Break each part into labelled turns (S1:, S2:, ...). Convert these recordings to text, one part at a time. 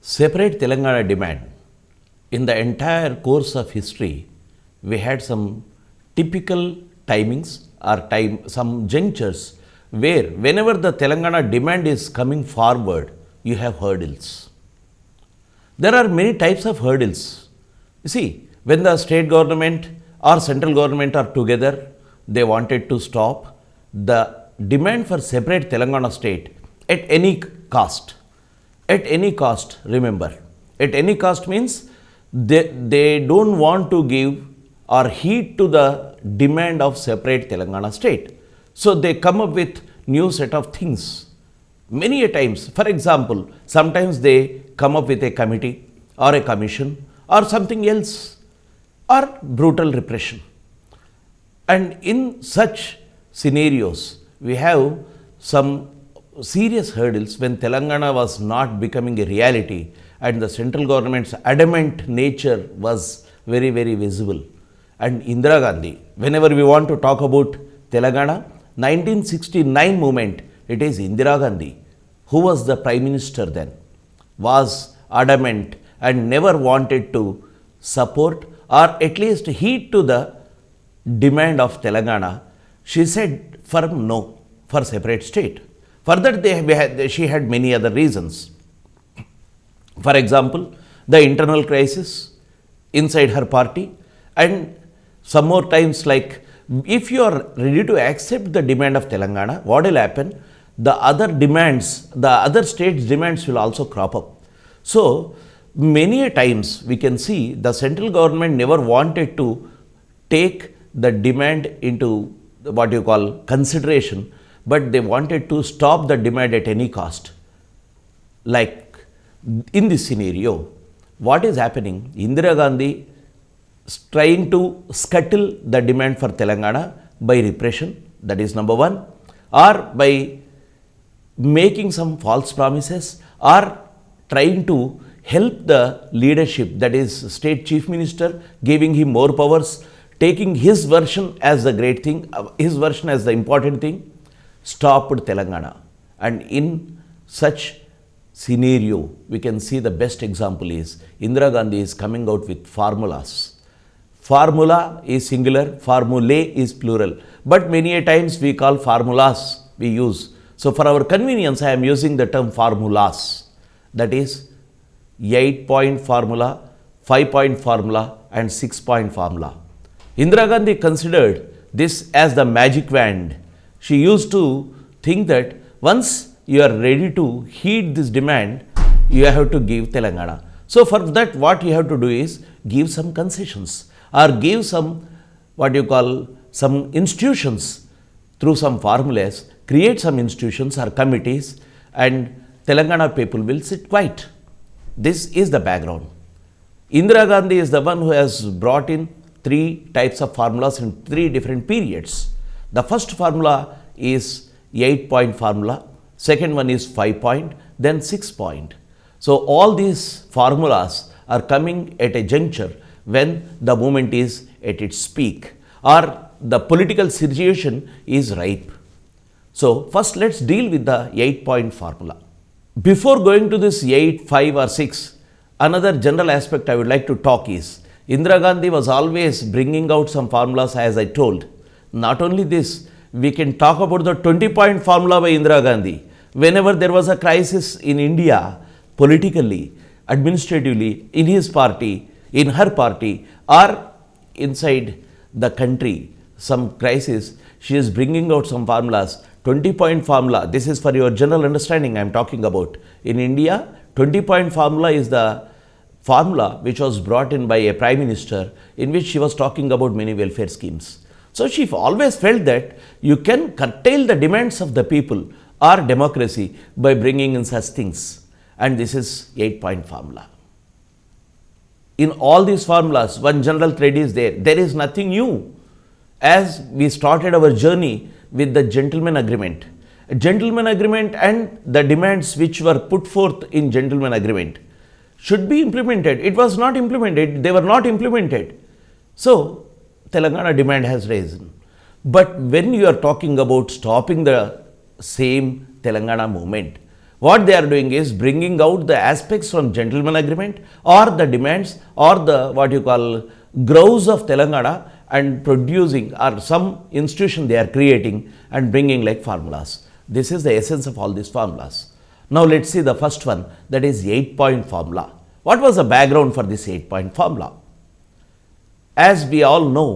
S1: Separate Telangana demand. In the entire course of history, we had some typical timings or some junctures where whenever the Telangana demand is coming forward, you have hurdles. There are many types of hurdles. You see, when the state government or central government are together, they wanted to stop the demand for separate Telangana state at any cost. At any cost, remember. At any cost means they don't want to give or heed to the demand of separate Telangana state. So they come up with new set of things. Many a times, for example, sometimes they come up with a committee or a commission or something else or brutal repression. And in such scenarios, we have some serious hurdles when Telangana was not becoming a reality and the central government's adamant nature was very, very visible. And Indira Gandhi, whenever we want to talk about Telangana, 1969 movement, it is Indira Gandhi, who was the Prime Minister then, was adamant and never wanted to support or at least heed to the demand of Telangana. She said firm no for separate state. Further, she had many other reasons. For example, the internal crisis inside her party, and some more times like if you are ready to accept the demand of Telangana, what will happen? The other demands, the other states' demands will also crop up. So, many a times we can see the central government never wanted to take the demand into what you call consideration, but they wanted to stop the demand at any cost. Like in this scenario, what is happening? Indira Gandhi is trying to scuttle the demand for Telangana by repression, that is number one, or by making some false promises, or trying to help the leadership, that is state chief minister, giving him more powers, taking his version as the great thing, his version as the important thing, stopped Telangana. And in such scenario, we can see the best example is Indira Gandhi is coming out with formulas. Formula is singular, formulae is plural. But many a times we call formulas, we use. So for our convenience, I am using the term formulas. That is 8-point formula, 5-point formula and 6-point formula. Indira Gandhi considered this as the magic wand. She used to think that once you are ready to heed this demand, you have to give Telangana. So for that, what you have to do is give some concessions or give some what you call some institutions through some formulas, create some institutions or committees, and Telangana people will sit quiet. This is the background. Indira Gandhi is the one who has brought in 3 types of formulas in 3 different periods. The first formula is 8-point formula, second one is 5-point, then 6-point. So all these formulas are coming at a juncture when the movement is at its peak or the political situation is ripe. So first let's deal with the 8-point formula. Before going to this 8, 5 or 6, another general aspect I would like to talk is Indira Gandhi was always bringing out some formulas, as I told. Not only this, we can talk about the 20-point formula by Indira Gandhi. Whenever there was a crisis in India, politically, administratively, in his party, in her party, or inside the country, some crisis, she is bringing out some formulas. 20-point formula, this is for your general understanding I am talking about. In India, 20-point formula is the formula which was brought in by a prime minister in which she was talking about many welfare schemes. So she always felt that you can curtail the demands of the people or democracy by bringing in such things. And this is 8-point formula. In all these formulas, one general thread is there. There is nothing new. As we started our journey with the gentleman agreement. A gentleman agreement and the demands which were put forth in gentleman agreement should be implemented. It was not implemented. They were not implemented. So, Telangana demand has risen. But when you are talking about stopping the same Telangana movement, What they are doing is bringing out the aspects from gentleman agreement or the demands or the what you call grows of Telangana and producing or some institution they are creating and bringing like formulas. This is the essence of all these formulas. Now let's see the first one, that is 8-point formula. What was the background for this 8-point formula? As we all know,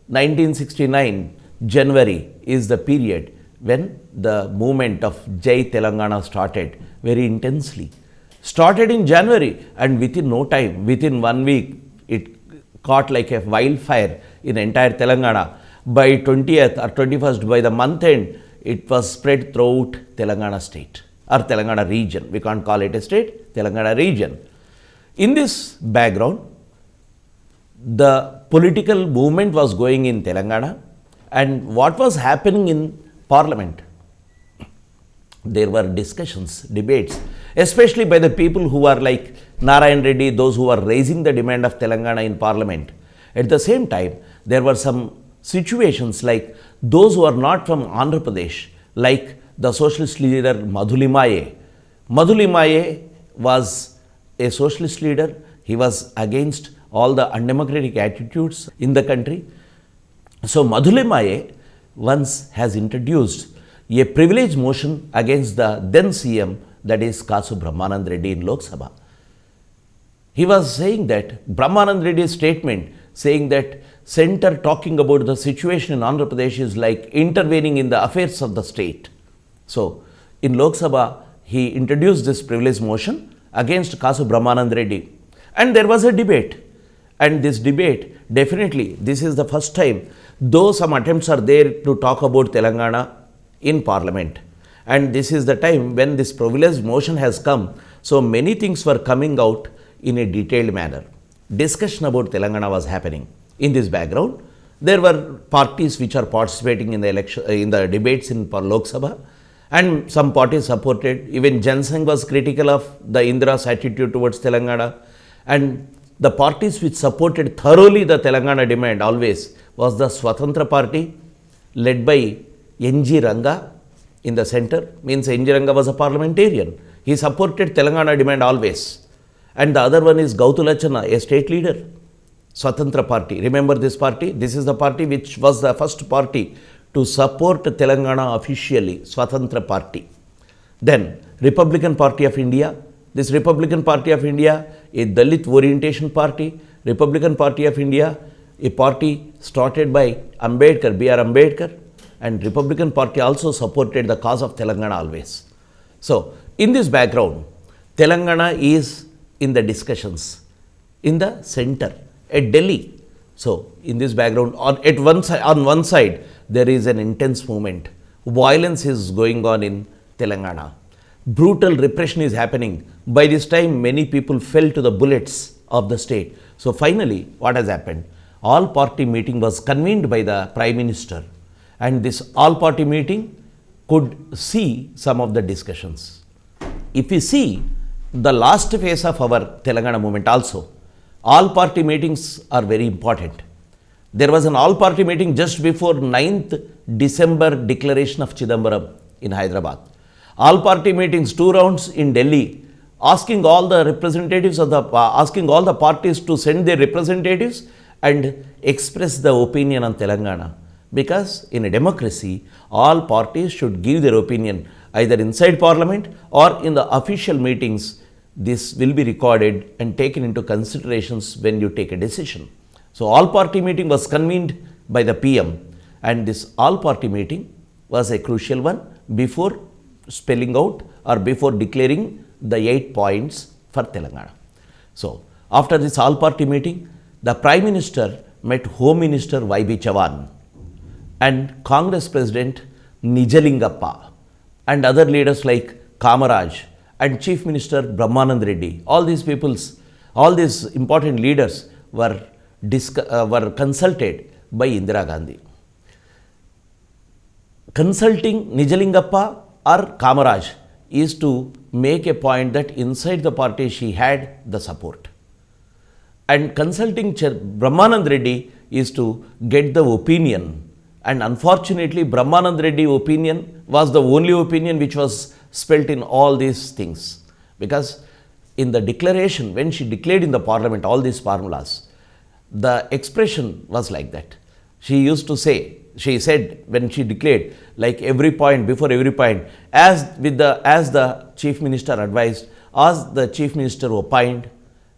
S1: 1969 January is the period when the movement of Jai Telangana started very intensely. Started in January and within no time, within 1 week, it caught like a wildfire in entire Telangana. By 20th or 21st, by the month end, it was spread throughout Telangana state or Telangana region. We can't call it a state, Telangana region. In this background, the political movement was going in Telangana, and what was happening in Parliament? There were discussions, debates, especially by the people who are like Narayan Reddy, those who are raising the demand of Telangana in Parliament. At the same time, there were some situations like those who are not from Andhra Pradesh, like the socialist leader 𝗪𝗠𝗠𝗪𝗠. 𝗪𝗠𝗠𝗪𝗠 was a socialist leader. He was against all the undemocratic attitudes in the country. So 𝗪𝗠𝗠𝗪𝗠 once has introduced a privilege motion against the then CM, that is Kasu Brahmanand Reddy in Lok Sabha. He was saying that Brahmanand Reddy's statement saying that center talking about the situation in Andhra Pradesh is like intervening in the affairs of the state. So in Lok Sabha, he introduced this privilege motion against Kasu Brahmanand Reddy, and there was a debate. And this debate, definitely, this is the first time, though some attempts are there to talk about Telangana in Parliament. And this is the time when this privilege motion has come. So many things were coming out in a detailed manner. Discussion about Telangana was happening. In this background, there were parties which are participating in the election, in the debates in Lok Sabha, and some parties supported. Even Jansangh was critical of the Indira's attitude towards Telangana, and the parties which supported thoroughly the Telangana demand always was the Swatantra Party, led by N.G. Ranga in the center. Means N.G. Ranga was a parliamentarian. He supported Telangana demand always. And the other one is 𝗪𝗏𝗪𝗏, a state leader, Swatantra Party. Remember this party? This is the party which was the first party to support Telangana officially, Swatantra Party. Then Republican Party of India. This Republican Party of India, a Dalit orientation party. Republican Party of India, a party started by Ambedkar, B.R. Ambedkar, and Republican Party also supported the cause of Telangana always. So in this background, Telangana is in the discussions in the center at Delhi. So in this background, on one side, there is an intense movement. Violence is going on in Telangana. Brutal repression is happening. By this time, many people fell to the bullets of the state. So finally, what has happened? All-party meeting was convened by the Prime Minister, and this all-party meeting could see some of the discussions. If we see the last phase of our Telangana movement also, all-party meetings are very important. There was an all-party meeting just before 9th December declaration of Chidambaram in Hyderabad. All-party meetings, 2 rounds in Delhi, asking all the representatives of the, asking all the parties to send their representatives and express the opinion on Telangana. Because in a democracy, all parties should give their opinion either inside Parliament or in the official meetings. This will be recorded and taken into considerations when you take a decision. So all-party meeting was convened by the PM, and this all-party meeting was a crucial one before spelling out or before declaring the 8 points for Telangana. So after this all-party meeting, the Prime Minister met Home Minister Y.B. Chavan and Congress President Nijalingappa and other leaders like Kamaraj and Chief Minister Brahmanand Reddy. All these peoples, all these important leaders were consulted by Indira Gandhi. Consulting Nijalingappa or Kamaraj is to make a point that inside the party she had the support. And consulting Brahmanand Reddy is to get the opinion And unfortunately, Brahmanand Reddy opinion was the only opinion which was spelt in all these things. Because in the declaration, when she declared in the parliament all these formulas, the expression was like that. She used to say, she said when she declared, like every point, before every point, as the chief minister advised, as the chief minister opined,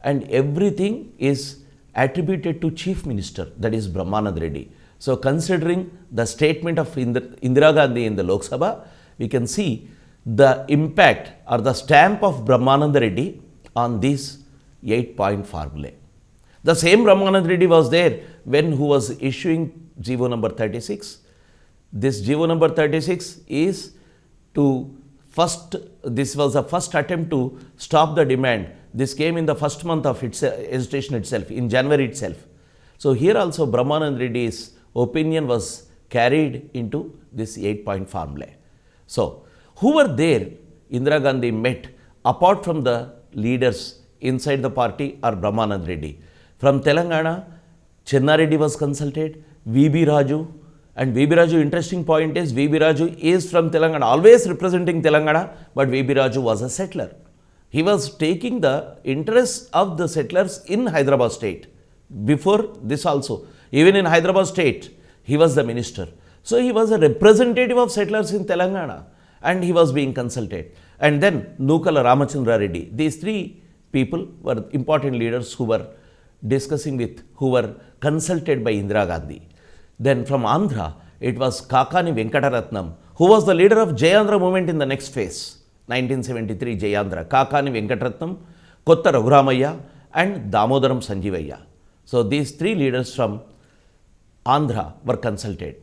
S1: and everything is attributed to chief minister, that is Brahmanand Reddy. So considering the statement of Indira Gandhi in the Lok Sabha, we can see the impact or the stamp of Brahmanand Reddy on these 8-point formulae. The same Brahmanand Reddy was there when who was issuing GO number 36. This GO number 36 is this was the first attempt to stop the demand. This came in the first month of its hesitation itself, in January itself. So here also Brahmanand Reddy's opinion was carried into this 8-point formulae. So who were there Indira Gandhi met apart from the leaders inside the party or Brahmanand Reddy? From Telangana, Chenna Reddy was consulted, 𝗕𝗵𝗓 Raju, and 𝗕𝗵𝗓 Raju, interesting point is 𝗕𝗵𝗓 Raju is from Telangana, always representing Telangana, but 𝗕𝗵𝗓 Raju was a settler. He was taking the interests of the settlers in Hyderabad state. Before this also, even in Hyderabad state, he was the minister. So he was a representative of settlers in Telangana and he was being consulted. And then Nukala Ramachandra Reddy. These three people were important leaders who were who were consulted by Indira Gandhi. Then from Andhra, it was Kakani Venkataratnam, who was the leader of Jayandhra movement in the next phase, 1973 Jayandhra. Kakani Venkataratnam, Kotta Raghuramaya and Damodaram Sanjeevayya. So these three leaders from Andhra were consulted.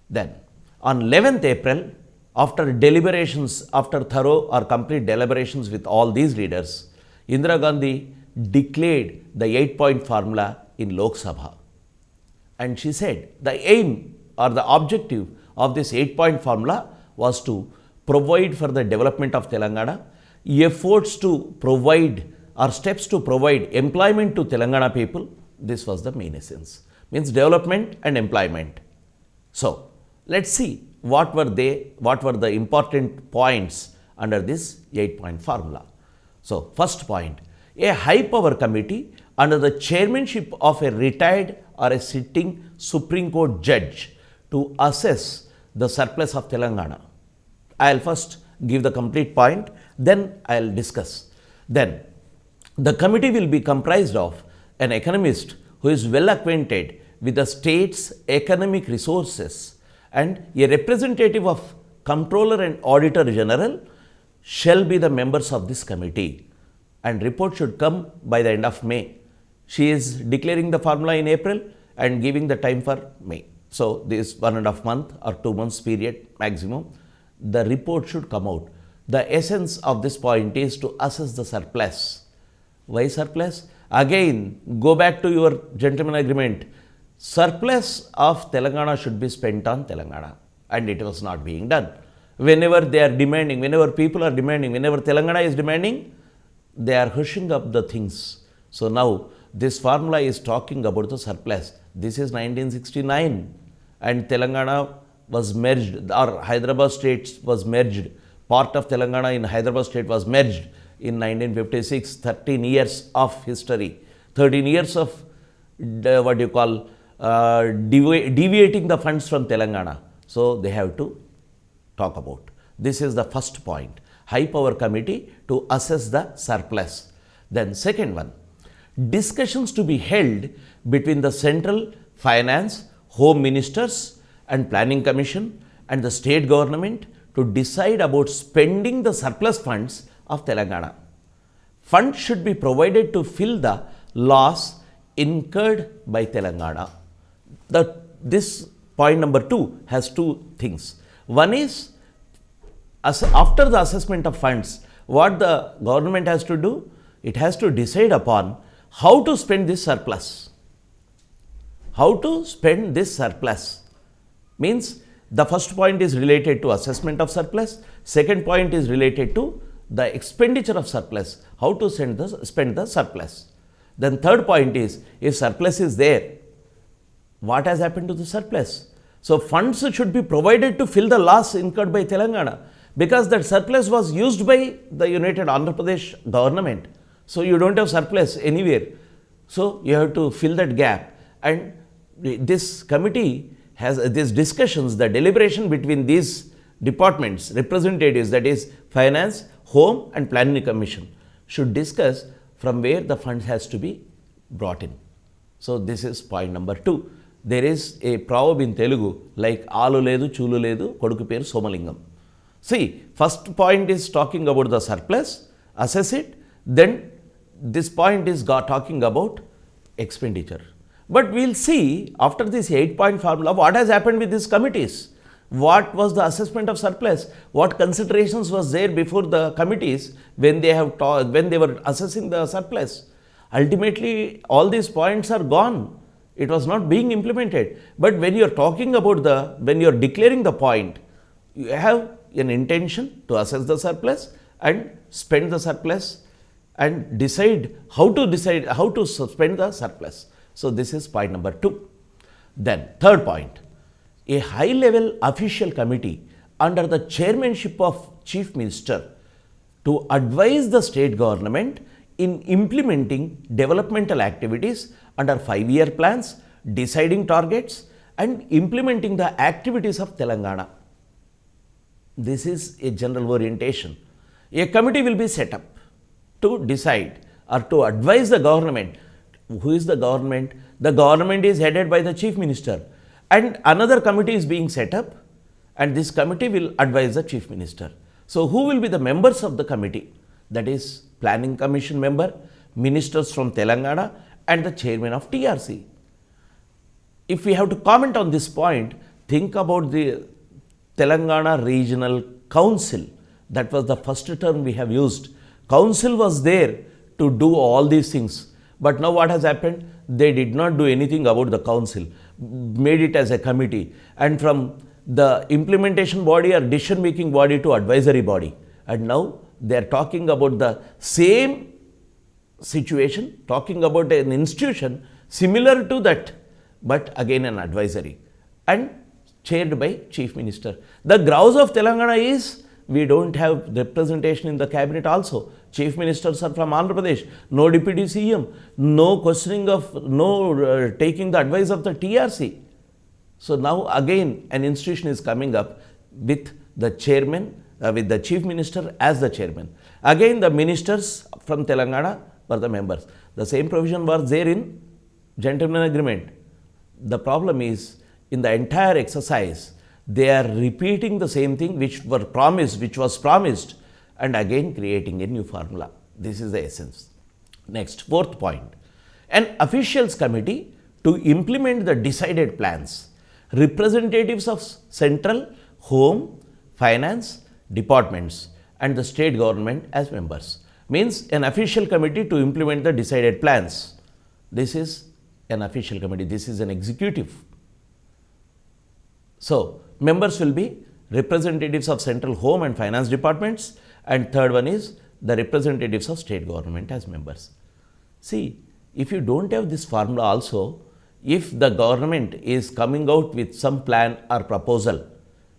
S1: Then on 11th April, after deliberations, after thorough or complete deliberations with all these leaders, Indira Gandhi declared the 8-point formula in Lok Sabha. And she said the aim or the objective of this 8-point formula was to provide for the development of Telangana, efforts to provide or steps to provide employment to Telangana people. This was the main essence. Means development and employment. So let's see what were the important points under this 8-point formula. So first point, a high power committee under the chairmanship of a retired or a sitting Supreme Court judge to assess the surplus of Telangana. I will first give the complete point, then I will discuss. Then the committee will be comprised of an economist who is well acquainted with the state's economic resources, and a representative of Comptroller and Auditor General shall be the members of this committee, and report should come by the end of May. She is declaring the formula in April and giving the time for May. So this 1.5 month or 2 months period maximum, the report should come out. The essence of this point is to assess the surplus. Why surplus? Again, go back to your gentleman agreement. Surplus of Telangana should be spent on Telangana, and it was not being done. Whenever they are demanding, whenever people are demanding, whenever Telangana is demanding, they are hushing up the things. So now this formula is talking about the surplus. This is 1969 and Telangana was merged, or Hyderabad state was merged. Part of Telangana in Hyderabad state was merged in 1956. 13 years of history, 13 years of deviating the funds from Telangana. So they have to talk about. This is the first point. High power committee to assess the surplus. Then second one, discussions to be held between the central finance, home ministers and planning commission and the state government to decide about spending the surplus funds of Telangana. Funds should be provided to fill the loss incurred by Telangana. This point number 2 has 2 things. One is, after the assessment of funds, what the government has to do? It has to decide upon how to spend this surplus. How to spend this surplus means the first point is related to assessment of surplus, second point is related to the expenditure of surplus, how to spend the surplus. Then third point is, if surplus is there, what has happened to the surplus? So funds should be provided to fill the loss incurred by Telangana, because that surplus was used by the United Andhra Pradesh government. So you don't have surplus anywhere. So you have to fill that gap. And this committee has these discussions, the deliberation between these departments, representatives, that is Finance, Home and Planning Commission, should discuss from where the funds has to be brought in. So this is point number 2. There is a proverb in Telugu like Alu ledu, Chulu ledu, 𝗂𝗽𝗱𝗁𝗪 𝗠𝗏𝗡𝗠. See, first point is talking about the surplus, assess it, then this point is talking about expenditure. But we will see after this 8-point formula what has happened with these committees. What was the assessment of surplus? What considerations was there before the committees when they were assessing the surplus? Ultimately, all these points are gone. It was not being implemented. But when you are talking about when you are declaring the point, you have an intention to assess the surplus and spend the surplus and decide how to spend the surplus. So this is point number 2. Then third point, a high-level official committee under the chairmanship of Chief Minister to advise the state government in implementing developmental activities under 5-year plans, deciding targets and implementing the activities of Telangana. This is a general orientation. A committee will be set up to decide or to advise the government. Who is the government? The government is headed by the Chief Minister, and another committee is being set up, and this committee will advise the Chief Minister. So who will be the members of the committee? That is Planning Commission member, ministers from Telangana and the chairman of TRC. If we have to comment on this point, think about the Telangana Regional Council. That was the first term we have used. Council was there to do all these things. But now what has happened? They did not do anything about the council, made it as a committee, and from the implementation body or decision making body to advisory body. And now they are talking about the same situation, talking about an institution similar to that, but again an advisory and chaired by Chief Minister. The grouse of Telangana is we don't have representation in the cabinet also. Chief Ministers are from Andhra Pradesh, no Deputy CM, no questioning of, no taking the advice of the TRC. So now again an institution is coming up with the chairman, with the Chief Minister as the chairman. Again the ministers from Telangana were the members. The same provision was there in gentleman agreement. The problem is in the entire exercise, they are repeating the same thing which was promised and again creating a new formula. This is the essence. Next, fourth point. An officials committee to implement the decided plans. Representatives of central, home, finance, departments and the state government as members. Means an official committee to implement the decided plans. This is an official committee. This is an executive. So, members will be representatives of central, home and finance departments, and third one is the representatives of state government as members. See, if you don't have this formula also, if the government is coming out with some plan or proposal,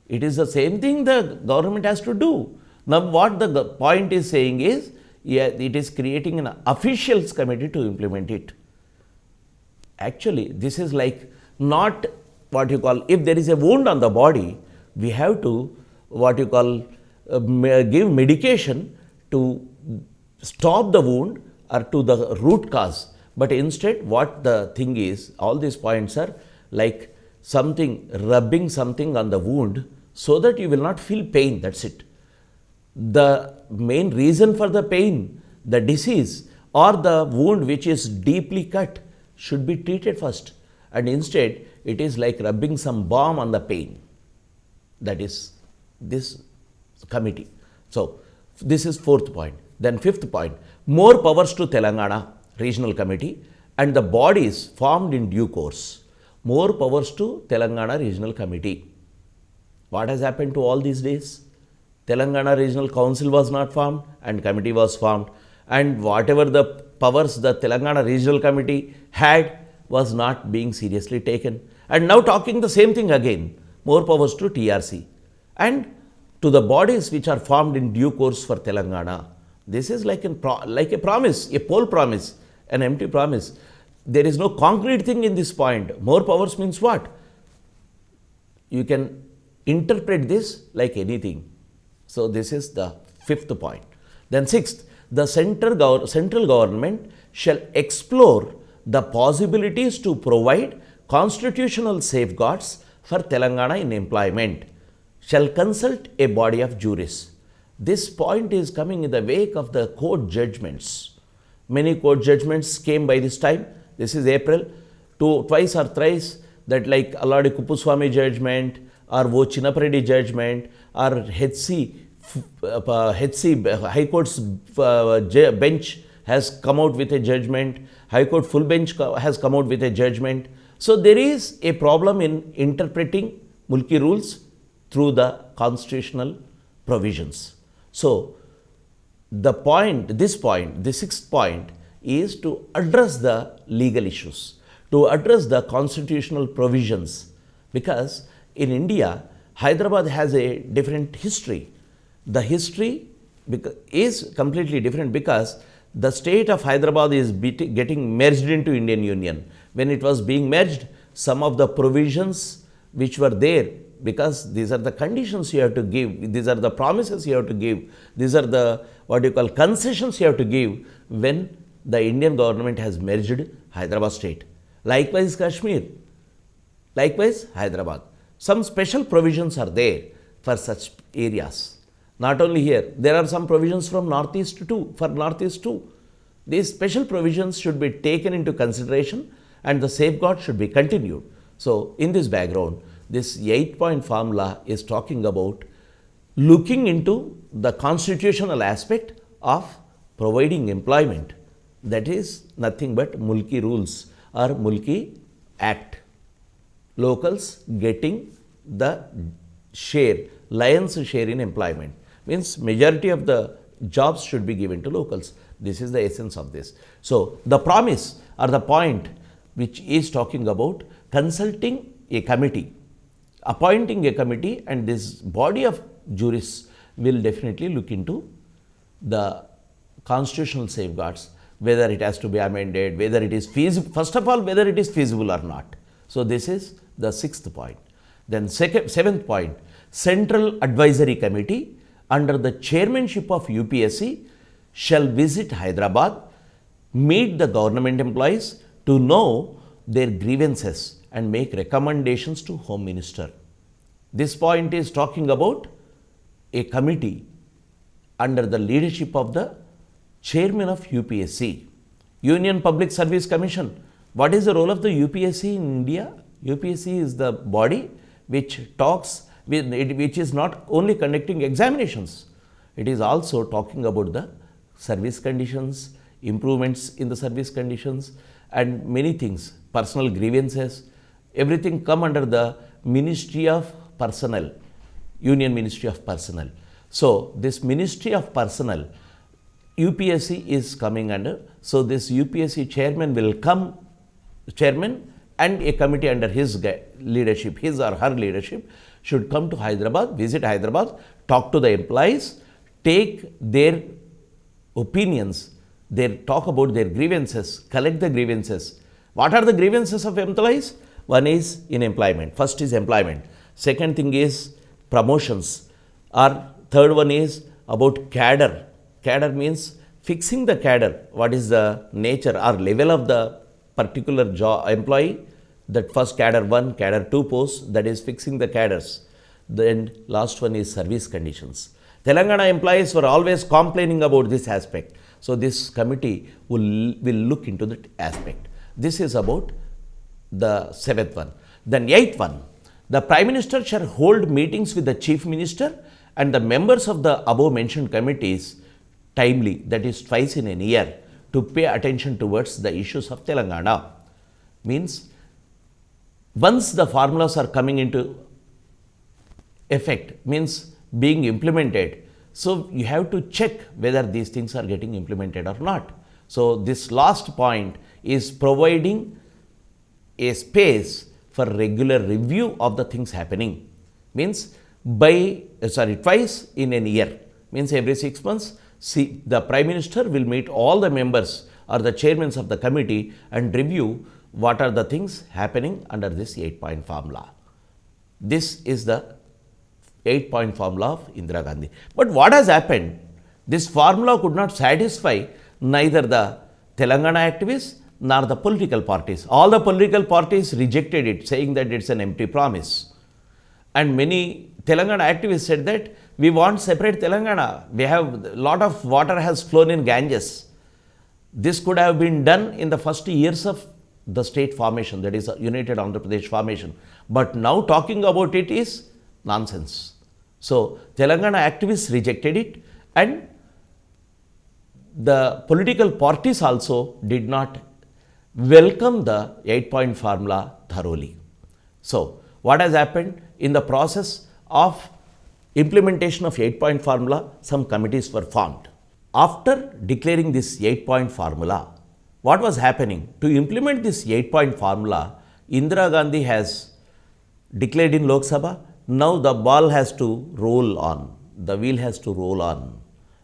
S1: it is the same thing the government has to do. Now, what the point is saying is, yeah, it is creating an officials committee to implement it. Actually, this is like not what you call, if there is a wound on the body, we have to what you call give medication to stop the wound or to the root cause. But instead what the thing is, all these points are like something, rubbing something on the wound so that you will not feel pain, that's it. The main reason for the pain, the disease or the wound which is deeply cut should be treated first, and instead it is like rubbing some balm on the pain. That is this committee. So this is fourth point. Then fifth point, more powers to Telangana Regional Committee and the bodies formed in due course. More powers to Telangana Regional Committee. What has happened to all these days? Telangana Regional Council was not formed and committee was formed, and whatever the powers the Telangana Regional Committee had was not being seriously taken. And now talking the same thing again, more powers to TRC and to the bodies which are formed in due course for Telangana. This is like a promise, a poll promise, an empty promise. There is no concrete thing in this point. More powers means what? You can interpret this like anything. So this is the fifth point. Then sixth, the central government shall explore the possibilities to provide constitutional safeguards for Telangana in employment, shall consult a body of jurists. This point is coming in the wake of the court judgments. Many court judgments came by this time. This is April. Twice or thrice, that like 𝗪𝗏𝗻𝗂𝗧𝗧 judgment or 𝗧𝗦𝗔𝗧 judgment or 𝗧𝗬𝗃 High Court's bench has come out with a judgment. High Court full bench has come out with a judgment. So there is a problem in interpreting mulki rules through the constitutional provisions. So the sixth point is to address the legal issues, to address the constitutional provisions, because in India, Hyderabad has a different history. The history is completely different because the state of Hyderabad is getting merged into Indian Union. When it was being merged, some of the provisions which were there, because these are the conditions you have to give, these are the promises you have to give, these are the concessions you have to give when the Indian government has merged Hyderabad state. Likewise Kashmir, likewise Hyderabad. Some special provisions are there for such areas. Not only here, there are some provisions from Northeast too, for Northeast too. These special provisions should be taken into consideration and the safeguard should be continued. So in this background, this 8-point formula is talking about looking into the constitutional aspect of providing employment. That is nothing but mulki rules or mulki act. Locals getting the share, lion's share in employment. Means majority of the jobs should be given to locals. This is the essence of this. So the promise or the point which is talking about consulting a committee, appointing a committee, and this body of jurists will definitely look into the constitutional safeguards, whether it has to be amended, whether it is feasible, first of all, whether it is feasible or not. So this is the sixth point. Then seventh point, Central Advisory Committee under the chairmanship of UPSC shall visit Hyderabad, meet the government employees to know their grievances and make recommendations to Home Minister. This point is talking about a committee under the leadership of the chairman of UPSC, Union Public Service Commission. What is the role of the UPSC in India? UPSC is the body which which is not only conducting examinations, it is also talking about the service conditions, improvements in the service conditions, and many things, personal grievances, everything come under the Ministry of Personnel, Union Ministry of Personnel. So this Ministry of Personnel, UPSC is coming under. So this UPSC chairman will come, chairman and a committee under his leadership, his or her leadership, should come to Hyderabad, visit Hyderabad, talk to the employees, take their opinions, talk about their grievances, collect the grievances. What are the grievances of employees? One is in employment. First is employment. Second thing is promotions. Or third one is about cadre. Cadre means fixing the cadre. What is the nature or level of the particular employee? That first cadre 1, cadre 2 post, that is fixing the cadres. Then last one is service conditions. Telangana employees were always complaining about this aspect. So this committee will look into that aspect. This is about the seventh one. Then eighth one, the Prime Minister shall hold meetings with the Chief Minister and the members of the above mentioned committees timely, that is twice in a year, to pay attention towards the issues of Telangana. Means once the formulas are coming into effect, means being implemented, so you have to check whether these things are getting implemented or not. So this last point is providing a space for regular review of the things happening. Means twice in a year. Means every 6 months, the Prime Minister will meet all the members or the chairmen of the committee and review what are the things happening under this 8-point formula. This is the 8-point formula of Indira Gandhi. But what has happened? This formula could not satisfy neither the Telangana activists nor the political parties. All the political parties rejected it, saying that it's an empty promise. And many Telangana activists said that we want separate Telangana. We have a lot of water has flown in Ganges. This could have been done in the first years of the state formation, that is United Andhra Pradesh formation. But now talking about it is nonsense. So Telangana activists rejected it, and the political parties also did not welcome the 8-point formula thoroughly. So what has happened? In the process of implementation of 8-point formula, some committees were formed. After declaring this 8-point formula, what was happening? To implement this 8-point formula, Indira Gandhi has declared in Lok Sabha. Now the ball has to roll on. The wheel has to roll on.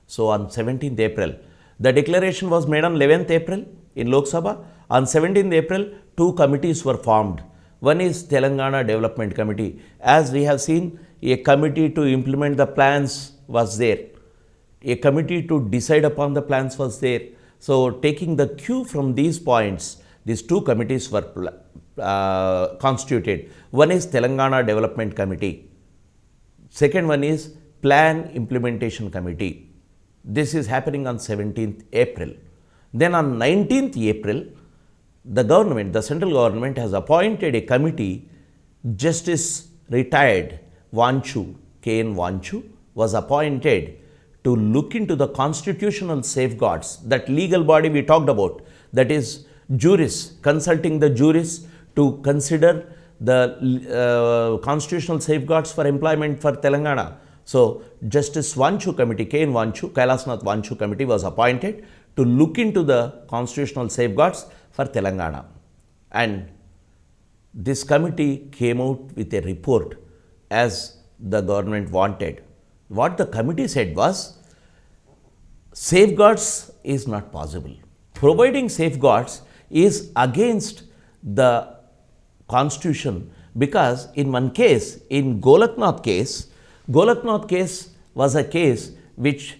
S1: So on 17th April, the declaration was made on 11th April in Lok Sabha. On 17th April, 2 committees were formed. One is Telangana Development Committee. As we have seen, a committee to implement the plans was there. A committee to decide upon the plans was there. So taking the cue from these points, these 2 committees were constituted. One is Telangana Development Committee. Second one is Plan Implementation Committee. This is happening on 17th April. Then on 19th April, the government, the central government has appointed a committee. Justice retired 𝗓𝗏 was appointed to look into the constitutional safeguards, that legal body we talked about, that is jurists, consulting the jurists to consider the constitutional safeguards for employment for Telangana. So Justice 𝗓𝗏 committee, Kailasnath 𝗓𝗏 committee was appointed to look into the constitutional safeguards for Telangana. And this committee came out with a report as the government wanted. What the committee said was, safeguards is not possible. Providing safeguards is against the constitution, because in one case, in Golaknath case was a case which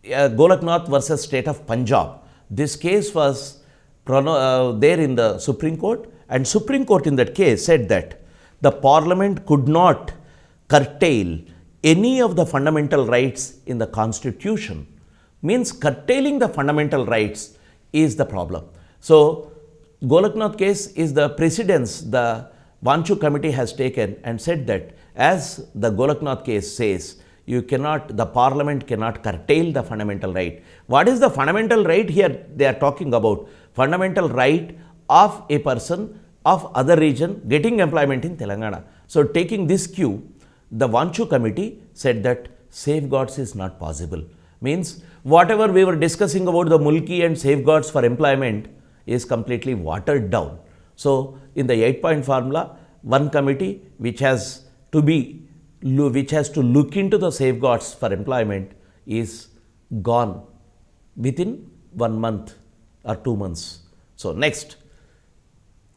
S1: Golaknath versus state of Punjab. This case was there in the Supreme Court, and Supreme Court in that case said that the Parliament could not curtail any of the fundamental rights in the Constitution. Means curtailing the fundamental rights is the problem. So Golaknath case is the precedence the 𝗓𝗏 committee has taken and said that, as the Golaknath case says, the Parliament cannot curtail the fundamental right. What is the fundamental right here they are talking about? Fundamental right of a person of other region getting employment in Telangana. So taking this cue, the 𝗓𝗏 committee said that safeguards is not possible. Means whatever we were discussing about the mulki and safeguards for employment is completely watered down. So in the 8-point formula, one committee which has to look into the safeguards for employment is gone within 1 month or 2 months. So next,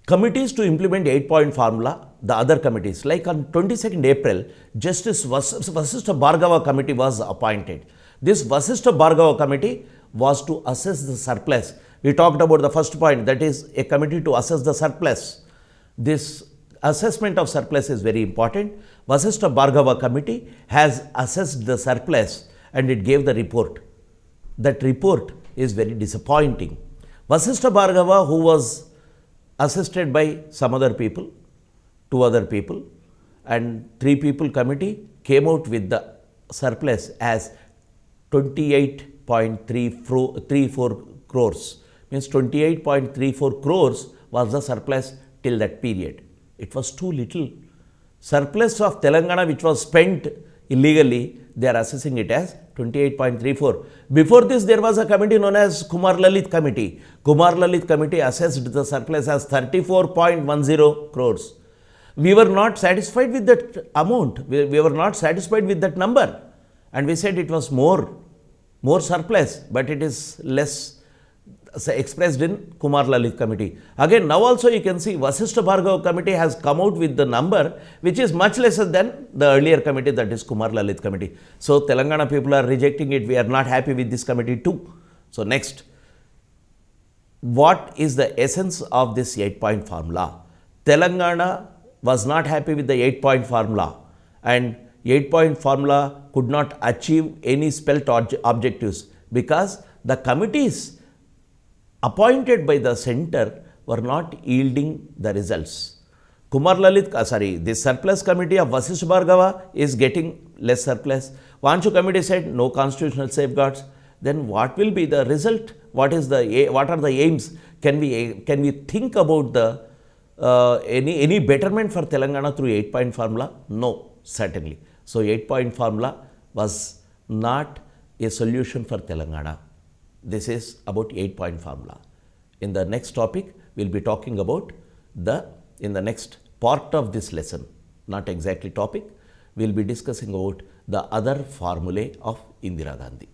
S1: committees to implement 8-point formula, the other committees, like on 22nd April, Justice 𝗓𝗏 Bhargava committee was appointed. This 𝗓𝗏 Bhargava committee was to assess the surplus. We talked about the first point, that is a committee to assess the surplus. This assessment of surplus is very important. 𝗓𝗏 Bhargava committee has assessed the surplus and it gave the report. That report is very disappointing. 𝗓𝗏 Bhargava, who was assisted by some other people, 2 other people, and 3 people committee came out with the surplus as 28.34 crores. Means 28.34 crores was the surplus till that period. It was too little. Surplus of Telangana which was spent illegally, they are assessing it as 28.34. Before this, there was a committee known as Kumar Lalit committee. Kumar Lalit committee assessed the surplus as 34.10 crores. we were not satisfied with that amount, we were not satisfied with that number, and we said it was more surplus, but it is less expressed in Kumar Lalit committee. Again, now also you can see 𝗧𝗧 𝗪𝗏 committee has come out with the number which is much lesser than the earlier committee, that is Kumar Lalit committee. So Telangana people are rejecting it. We are not happy with this committee too. So next, what is the essence of this 8-point formula? Telangana was not happy with the 8-point formula, and 8-point formula could not achieve any spelt objectives because the committees appointed by the center were not yielding the results. This surplus committee of 𝗧𝗧 𝗪𝗏 is getting less surplus. Vanchu committee said no constitutional safeguards. Then what will be the result? What are the aims? Can we think about the any betterment for Telangana through 8-point formula? No, certainly. So 8-point formula was not a solution for Telangana. This is about 8-point formula. In the next topic, we will be talking about in the next part of this lesson, not exactly topic, we will be discussing about the other formulae of Indira Gandhi.